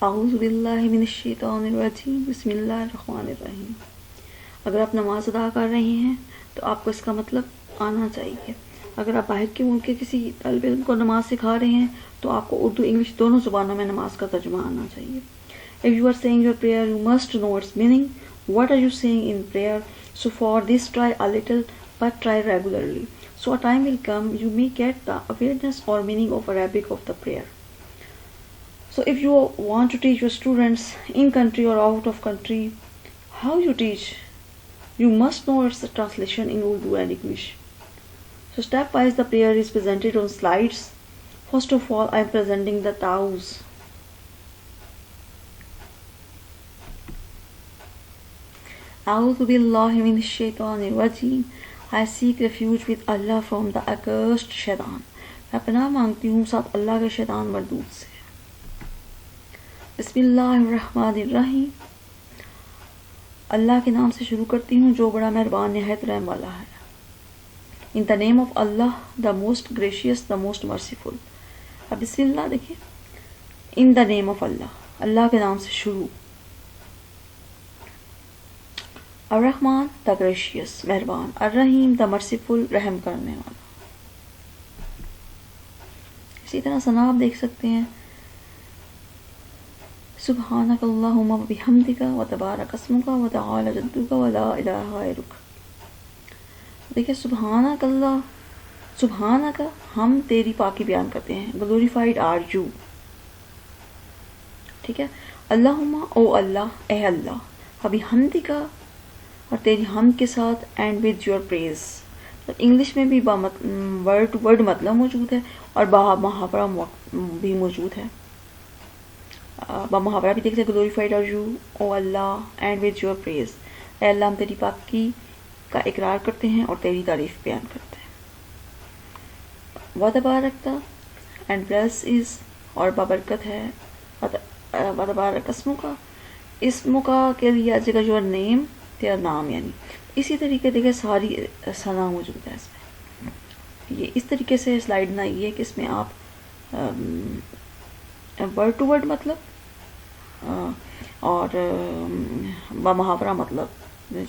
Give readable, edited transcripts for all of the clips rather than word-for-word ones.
اعوذ باللہ من الشیطان الرجیم بسم اللہ الرحمن الرحیم. اگر آپ نماز ادا کر رہے ہیں تو آپ کو اس کا مطلب آنا چاہیے. اگر آپ باہر کے ملک کے کسی طالب علم کو نماز سکھا رہے ہیں تو آپ کو اردو انگلش دونوں زبانوں میں نماز کا ترجمہ آنا چاہیے. If you are saying your prayer, you must know its meaning. What are you saying in prayer? So for this, try a little, but try regularly. So a time will come, you may get the awareness or meaning of Arabic of the prayer. So if you want to teach your students in country or out of country, how you teach? You must know its translation in Urdu and English. So step-wise, the prayer is presented on slides. First of all, I am presenting the taus. A'udhu billahi minash shaitanir rajim. I seek refuge with Allah from the accursed shaitan. میں پناہ مانگتی ہوں ساتھ اللہ کے شیطان مردود سے. بسم اللہ الرحمن الرحیم. اللہ کے نام سے شروع کرتی ہوں جو بڑا مہربان نہایت رحم والا ہے. In the name of Allah, the most gracious, the most merciful. اب بسم اللہ دیکھیے. In the name of Allah, اللہ کے نام سے شروع. الرحمن the gracious مہربان، الرحیم the merciful رحم کرنے والا. اسی طرح ثنا آپ دیکھ سکتے ہیں. سبحانک اللہم وبحمدک وتبارک اسمک وتعالی جدک ولا الہ غیرک. دیکھیں سبحانک اللہ، سبحانک ہم تیری پاکی بیان کرتے ہیں. Glorified are you. ٹھیک ہے. اللہم او اللہ، اے اللہ. وبحمدک اور تیری حمد کے ساتھ. And with your praise. English میں بھی ورڈ ورڈ مطلب موجود ہے اور محاورہ بھی موجود ہے. محاورہ بھی دیکھتے ہیں. Glorified are you O Allah and with your praise. اے اللہ ہم تیری پاکی کا اقرار کرتے ہیں اور تیری تعریف بیان کرتے ہیں. وتبارکتا اینڈ بلیس از اور بابرکت ہے. وتبارک اسموں کا، اسموں کا کہہ دیا جائے گا یور نیم، تیرا نام. یعنی اسی طریقے دیکھیں ساری ثنا موجود ہے اس میں. یہ اس طریقے سے سلائڈ نہ یہ ہے کہ اس میں آپ ورڈ ٹو ورڈ مطلب اور بمحاورہ مطلب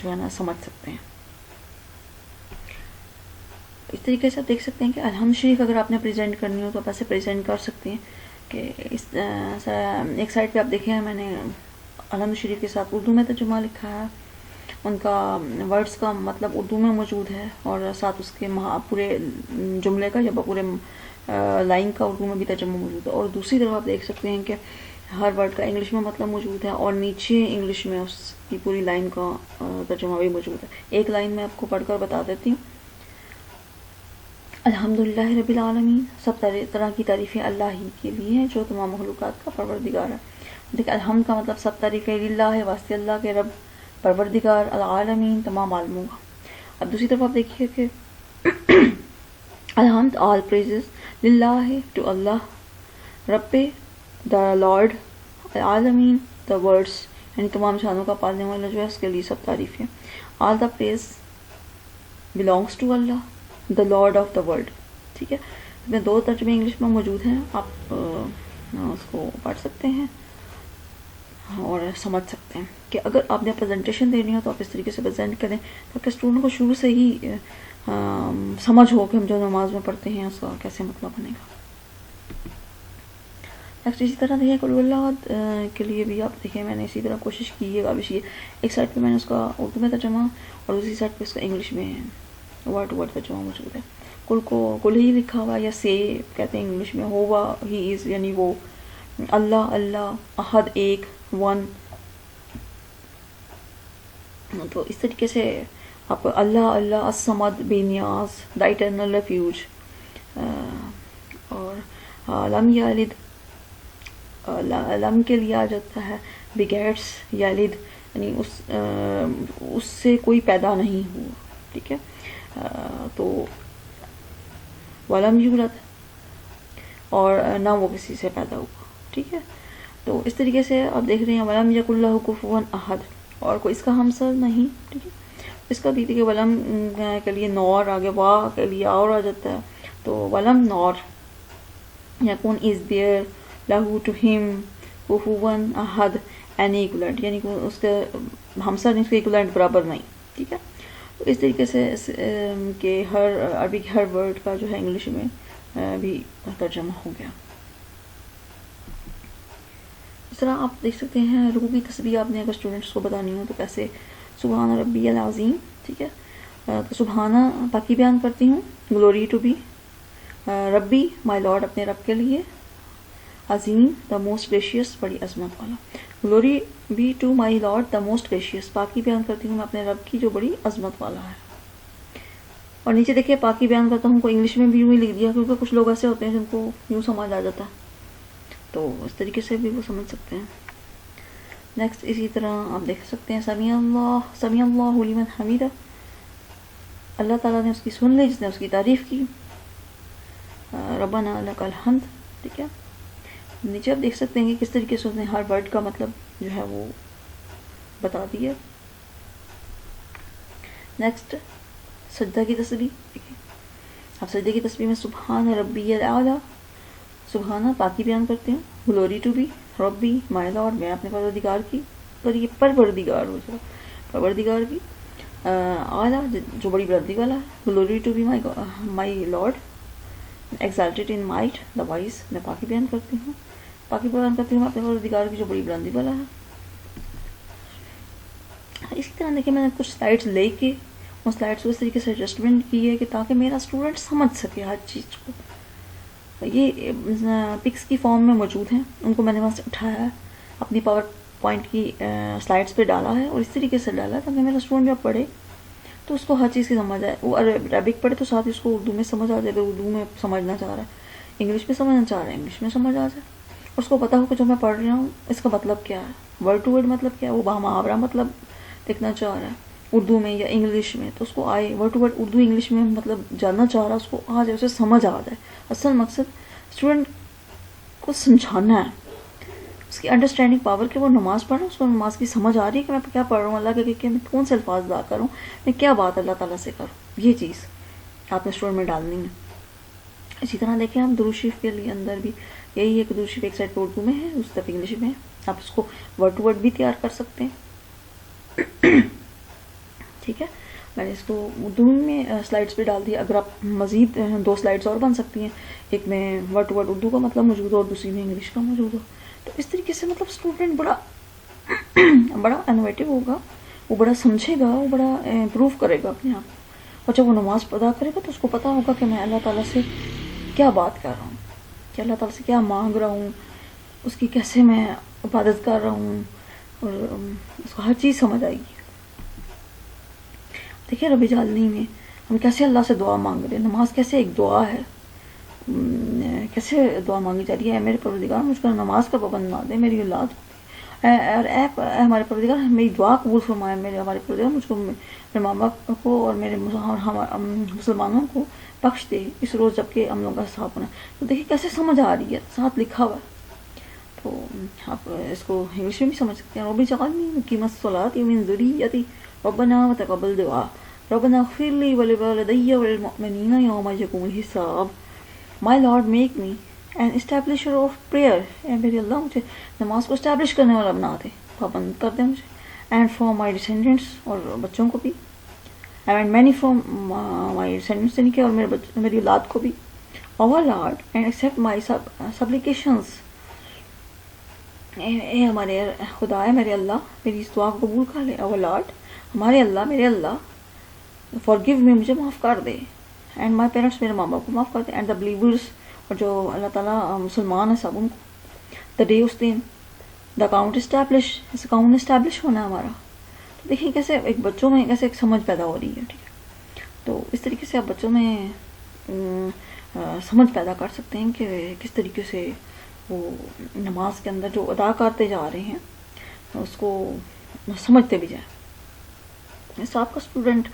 جو ہے نا سمجھ سکتے ہیں. اس طریقے سے آپ دیکھ سکتے ہیں کہ الحمد شریف اگر آپ نے پریزنٹ کرنی ہو تو آپ ایسے پریزنٹ کر سکتے ہیں کہ اس ایک سائڈ پہ آپ دیکھیں میں نے الحمد شریف کے ساتھ اردو میں ترجمہ لکھا ہے. ان کا ورڈز کا مطلب اردو میں موجود ہے اور ساتھ اس کے پورے جملے کا یا پورے لائن کا اردو میں بھی ترجمہ موجود ہے. اور دوسری طرف آپ دیکھ سکتے ہیں کہ ہر ورڈ کا انگلش میں مطلب موجود ہے اور نیچے انگلش میں اس کی پوری لائن کا ترجمہ بھی موجود ہے. ایک لائن میں آپ کو پڑھ کر بتا دیتی ہوں. الحمدللہ رب العالمین. سب طرح کی تعریفیں اللہ ہی کے لیے ہیں جو تمام مخلوقات کا پروردگار ہے. دیکھیں الحمد کا مطلب سب تعریفیں للہ ہے، واسطے اللہ کے، رب پروردگار، العالمین تمام عالموں کا. اب دوسری طرف آپ دیکھیے کہ الحمد آل پریزز للہ ہے، ٹو اللہ، رب دا لارڈ، العالمین دا ورڈس یعنی تمام شانوں کا پالنے والا جو ہے اس کے لیے سب تعریفیں. All the praise belongs to Allah the Lord of the world. ٹھیک ہے. اس میں دو ترجمے انگلش میں موجود ہیں، آپ اس کو پڑھ سکتے ہیں اور سمجھ سکتے ہیں کہ اگر آپ نے پریزنٹیشن دینی ہو تو آپ اس طریقے سے پریزنٹ کریں تاکہ اسٹوڈنٹ کو شروع سے ہی سمجھ ہو کہ ہم جو نماز میں پڑھتے ہیں اس کا کیسے مطلب بنے گا. نیکسٹ اسی طرح دیکھیں قل اللہ کے لیے بھی آپ دیکھیں میں نے اسی طرح کوشش کی ہے. ابھی ایک سائڈ پہ میں نے اس کا اردو میں ترجمہ اور دوسری سائڈ پہ اس کا انگلش میں ورڈ ٹو ورڈ ترجمہ موجود ہے. کل کو کل ہی لکھا ہوا یا سے کہتے ہیں انگلش میں، ہوا ہی از یعنی وہ، اللہ اللہ، احد ایک، ون. تو اس طریقے سے آپ اللہ اللہ، الصمد بے نیاز، دا ایٹرنل ریفیوج. اور لم یلد، لم کے لیے آ جاتا ہے بگیٹس، یلد یعنی اس سے کوئی پیدا نہیں ہوا. ٹھیک ہے. تو ولم یولد اور نہ وہ کسی سے پیدا ہوا. ٹھیک ہے. تو اس طریقے سے آپ دیکھ رہے ہیں ولم یکن لہ کفوا احد، اور کوئی اس کا ہمسر نہیں. ٹھیک ہے. اس کا بھی دیکھیے ولم کے لیے نور آگے، وا کے لیے اور آ جاتا ہے. تو ولم نور یکون از دیئر لہو ٹو ہم कुफुवन अहद, एनी इक्विवेलेंट, यानी कि उसके हमसर नहीं, उसके इक्विवेलेंट बराबर नहीं, ठीक है। तो इस तरीके से कि हर अरबी के हर वर्ड का जो है इंग्लिश में भी तर्जमा हो गया। इस तरह आप देख सकते हैं रुकू की तस्बीह आपने अगर स्टूडेंट्स को बतानी हो तो कैसे, सुबहान रब्बियल अज़ीम, ठीक है। तो सुबहाना पाकी बयान करती हूँ, glory to B, rabi my Lord अपने रब के लिए, अजीम द मोस्ट ग्रेशियस बड़ी अजमत वाला, glory be to my lord the most gracious, पाकी बयान करती हूँ मैं अपने रब की जो बड़ी अजमत वाला है। और नीचे देखिए पाकी बयान करता हूँ को इंग्लिश में भी यूँ ही लिख दिया, क्योंकि कुछ लोग ऐसे होते हैं जिनको यूँ समझ आ जाता है, तो इस तरीके से भी वो समझ सकते हैं। नेक्स्ट इसी तरह आप देख सकते हैं समी अल्लाहु लिमन हमीदा, अल्लाह ताला ने उसकी सुन ली जिसने उसकी तारीफ़ की, रब्बना लकल हम्द, ठीक है। नीचे आप देख सकते हैं कि किस तरीके से उसने हर वर्ड का मतलब जो है वो बता दिया। नेक्स्ट सजदा की तस्बीह, देखिए आप सजदे की तस्बीह में सुबहान रब्बियल आला, सुबहाना पाकी बयान करते हैं, glory to B rabi my Lord, मैं अपने परवरदिगार की, और ये परवरदिगार हो जाए, परवरदिगार की, आला जो बड़ी बुलंदी वाला है, glory to be my lord exalted in might the wise, मैं पाकी बयान करती हूँ, पाकी बयान करती हूँ अपने परवरदिगार की जो बड़ी बुलंदी वाला है। इसी तरह देखिए मैंने कुछ स्लाइड्स लेके उन स्लाइड्स को इस तरीके से एडजस्टमेंट की है कि ताकि मेरा स्टूडेंट समझ सके हर चीज़ को। ये पिक्स की फॉर्म में मौजूद हैं, उनको मैंने वहाँ से उठाया है, अपनी पावर पॉइंट की स्लाइड्स पे डाला है और इस तरीके से डाला है ताकि मेरा स्टूडेंट जब पढ़े तो उसको हर चीज़ की समझ आए। वो अरबिक पढ़े तो साथ ही उसको उर्दू में समझ आ जाए, अगर उर्दू में समझना चाह रहा है, इंग्लिश में समझना चाह रहा है, इंग्लिश में समझ आ जाए। उसको पता हो कि जो मैं पढ़ रहा हूँ इसका मतलब क्या है, वर्ड टू वर्ड मतलब क्या है, वो मुहावरा मतलब देखना चाह रहा है उर्दू में या इंग्लिश में, तो उसको आए word to word Urdu English में मतलब जानना चाह रहा है, उसको आ जाए, उसे समझ आ जाए। असल मकसद स्टूडेंट को समझाना है, उसकी अंडरस्टैंडिंग पावर कि वो नमाज़ पढ़ रहा है, उसको नमाज की समझ आ रही है कि मैं क्या पढ़ रहा हूँ, अल्लाह के मैं कौन से अल्फाज अदा करूँ, मैं क्या बात अल्लाह ताला से करूँ, ये चीज़ आपने स्टूडेंट में डालनी है। इसी तरह देखें हम दुरूद शरीफ के लिए अंदर भी यही है कि दुरूद शरीफ एक साइड पर उर्दू में है, उस तरफ इंग्लिश में है, आप उसको वर्ड टू वर्ड भी तैयार कर सकते हैं। ठीक है, मैंने इसको उर्दू में स्लाइड्स पे डाल दिया। अगर आप मज़ीद 2 स्लाइड्स और बन सकती हैं, एक में वर्ड टू वर्ड उर्दू का मतलब मौजूद हो और दूसरी में इंग्लिश का मौजूद हो, तो इस तरीके से मतलब स्टूडेंट बड़ा बड़ा इनोवेटिव होगा, वो बड़ा समझेगा, वो बड़ा इम्प्रूव करेगा अपने आप। और जब वो नमाज़ अदा करेगा तो उसको पता होगा कि मैं अल्लाह ताला से क्या बात कर रहा हूँ, कि अल्लाह ताला से क्या मांग रहा हूँ, उसकी कैसे मैं इबादत कर रहा हूँ, और उसको हर चीज़ समझ आएगी। देखिए रबी जालनी में हम कैसे अल्लाह से दुआ मांग रहे हैं, नमाज कैसे एक दुआ है, कैसे दुआ मांगी जा रही है, मेरे परवरदिगार मुझको नमाज का पाबंद ना दे, मेरी औलाद और हमारे परवरदिगार मेरी दुआ कबूल फरमाए, मेरे हमारे परवरदिगार मुझको मेरे माँ बाप को और मेरे मुसलमानों को बख्श दे इस रोज़ जबकि हम लोगों का हिसाब होना। तो देखिए कैसे समझ आ रही है, साथ लिखा हुआ है, तो आप इसको इंग्लिश में भी समझ सकते हैं। रब्बी जअलनी कीमत सलाती मिन ज़ुर्रिय्यती रब्बना व तक़ब्बल दुआ रब्बना इग़फ़िर ली व लिवालिदैया व लिल-मुअमिनीना यौमा यक़ूमुल हिसाब। My Lord make me an establisher of prayer, मेरे अल्लाह मुझे नमाज को इस्टेब्लिश करने वाला बना दे, पाबंद कर दे मुझे, एंड फॉर माई डिसेंडेंट्स और बच्चों को भी, and many from my descendants यानी कि और मेरी औलाद को भी, ओवर लॉर्ड एंड एक्सेप्ट माई सप्लिकेशंस, ए हमारे खुदा है मेरे अल्लाह मेरी इस दुआ को कबूल कर ले, ओवर लॉर्ड हमारे अल्लाह मेरे अल्लाह फॉरगिव मी मुझे माफ़ कर दे, एंड माई पेरेंट्स मेरे माँ बाप को माफ़ कर दे, एंड द बिलीवर्स और जो अल्लाह ताला मुसलमान है सब उनको, द डे उस दिन, द अकाउंट इस्टेब्लिश, इस अकाउंट इस्टेब्लिश होना है हमारा। तो देखिए कैसे एक बच्चों में कैसे एक समझ पैदा हो रही है, ठीक है। तो इस तरीके से आप बच्चों में समझ पैदा कर सकते हैं कि किस तरीके से वो नमाज के अंदर जो अदा करते जा रहे हैं उसको समझते भी जाए। इस आपका स्टूडेंट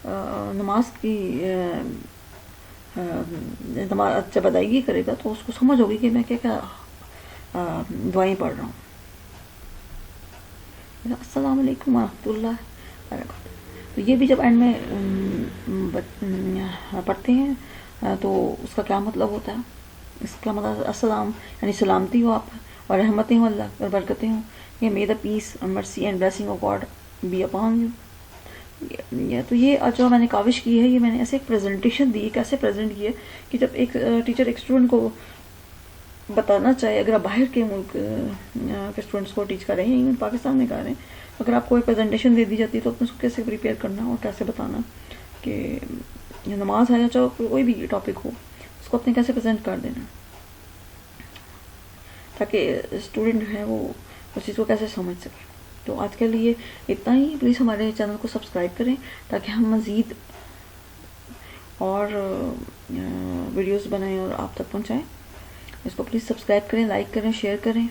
नमाज की जब अदायगी करेगा तो उसको समझ होगी कि मैं क्या क्या दुआएं पढ़ रहा हूँ। अस्सलाम वालेकुम रहमतुल्लाह बरकातहू। तो ये भी जब एंड में पढ़ते हैं तो उसका क्या मतलब होता है, इसका मतलब अस्सलाम यानी सलामती हो आप, اور رحمتیں ہوں اللہ اور برکتیں ہوں. کہ may the peace and mercy and blessing of God be upon you. تو یہ جو میں نے کاوش کی ہے، یہ میں نے ایسے ایک پریزنٹیشن دی، کیسے پریزنٹ کی ہے کہ جب ایک ٹیچر ایک اسٹوڈنٹ کو بتانا چاہے، اگر آپ باہر کے ملک کے اسٹوڈنٹس کو ٹیچ کر رہے ہیں، ایون پاکستان میں کر رہے ہیں، اگر آپ کو ایک پریزنٹیشن دے دی جاتی ہے تو اس کو کیسے پریپیئر کرنا اور کیسے بتانا کہ نماز ہے یا چاہے کوئی بھی ٹاپک ہو، اس کو اپنے کیسے پریزنٹ کر دینا تاکہ اسٹوڈنٹ جو ہے وہ اس چیز کو کیسے سمجھ سکے. تو آج کے لیے اتنا ہی. پلیز ہمارے چینل کو سبسکرائب کریں تاکہ ہم مزید اور ویڈیوز بنائیں اور آپ تک پہنچائیں. اس کو پلیز سبسکرائب کریں، لائک کریں، شیئر کریں.